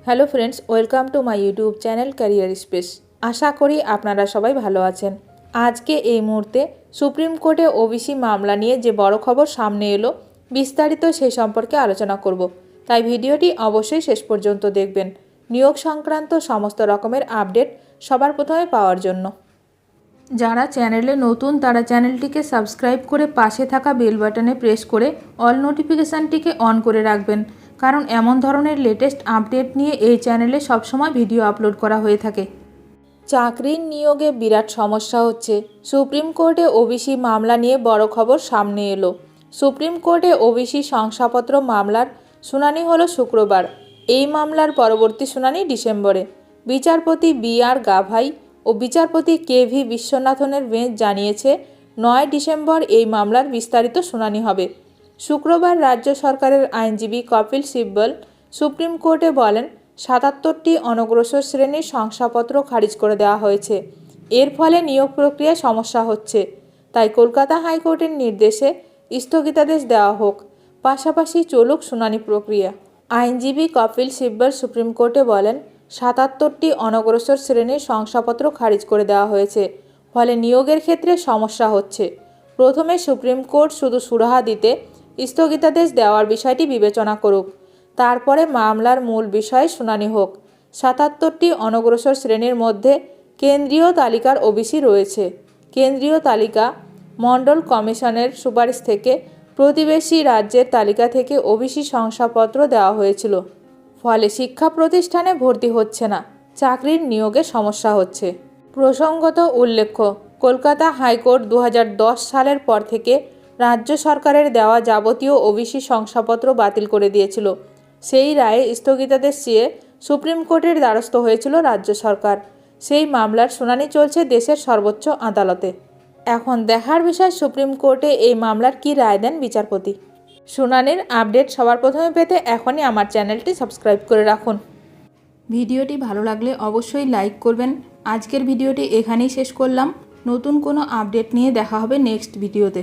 Hello friends, welcome to my YouTube channel career space. আশা করি আপনারা সবাই ভালো আছেন। আজকে এই মুহূর্তে সুপ্রিম কোর্টে ওবিসি মামলা নিয়ে যে বড় খবর সামনে এলো, বিস্তারিত সেই সম্পর্কে আলোচনা করব। তাই ভিডিওটি অবশ্যই শেষ পর্যন্ত দেখবেন, নিয়োগ সংক্রান্ত সমস্ত রকমের আপডেট সবার প্রথমে পাওয়ার জন্য। যারা চ্যানেলে নতুন তারা চ্যানেলটিকে সাবস্ক্রাইব করে পাশে থাকা বেল বাটনে প্রেস করে অল নোটিফিকেশানটিকে অন করে রাখবেন, কারণ এমন ধরনের লেটেস্ট আপডেট নিয়ে এই চ্যানেলে সবসময় ভিডিও আপলোড করা হয়ে থাকে। চাকরির নিয়োগে বিরাট সমস্যা হচ্ছে। সুপ্রিম কোর্টে ওবিসি মামলা নিয়ে বড় খবর সামনে এলো। সুপ্রিম কোর্টে ওবিসি শংসাপত্র মামলার শুনানি হলো শুক্রবার। এই মামলার পরবর্তী শুনানি ডিসেম্বরে। বিচারপতি বি.আর. গাভাই ও বিচারপতি কে.ভি. বিশ্বনাথনের বেঞ্চ জানিয়েছে 9 ডিসেম্বর এই মামলার বিস্তারিত শুনানি হবে। শুক্রবার রাজ্য সরকারের আইনজীবী কপিল সিব্বল সুপ্রিম কোর্টে বলেন, 77টি অনগ্রসর শ্রেণীর শংসাপত্র খারিজ করে দেওয়া হয়েছে। এর ফলে নিয়োগ প্রক্রিয়ায় সমস্যা হচ্ছে। তাই কলকাতা হাইকোর্টের নির্দেশে স্থগিতাদেশ দেওয়া হোক, পাশাপাশি চলুক শুনানি প্রক্রিয়া। আইনজীবী কপিল সিব্বল সুপ্রিম কোর্টে বলেন, 77টি অনগ্রসর শ্রেণীর শংসাপত্র খারিজ করে দেওয়া হয়েছে, ফলে নিয়োগের ক্ষেত্রে সমস্যা হচ্ছে। প্রথমে সুপ্রিম কোর্ট শুধু সুরাহা দিতে স্থগিতাদেশ দেওয়ার বিষয়টি বিবেচনা করুক, তারপরে মামলার মূল বিষয়ে শুনানি হোক। 77টি অনগ্রসর শ্রেণীর মধ্যে কেন্দ্রীয় তালিকার ওবিসি রয়েছে। কেন্দ্রীয় তালিকা মণ্ডল কমিশনের সুপারিশ থেকে প্রতিবেশী রাজ্যের তালিকা থেকে ওবিসি শংসাপত্র দেওয়া হয়েছিল। ফলে শিক্ষা প্রতিষ্ঠানে ভর্তি হচ্ছে না, চাকরির নিয়োগে সমস্যা হচ্ছে। প্রসঙ্গত উল্লেখ্য, কলকাতা হাইকোর্ট 2010 সালের পর থেকে রাজ্য সরকারের দেওয়া যাবতীয় ওবিসি শংসাপত্র বাতিল করে দিয়েছিল। সেই রায়ে স্থগিতাদেশ চেয়ে সুপ্রিম কোর্টের দ্বারস্থ হয়েছিল রাজ্য সরকার। সেই মামলার শুনানি চলছে দেশের সর্বোচ্চ আদালতে। এখন দেখার বিষয় সুপ্রিম কোর্টে এই মামলার কী রায় দেন বিচারপতি। শুনানির আপডেট সবার প্রথমে পেতে এখনই আমার চ্যানেলটি সাবস্ক্রাইব করে রাখুন। ভিডিওটি ভালো লাগলে অবশ্যই লাইক করবেন। আজকের ভিডিওটি এখানেই শেষ করলাম। নতুন কোনো আপডেট নিয়ে দেখা হবে নেক্সট ভিডিওতে।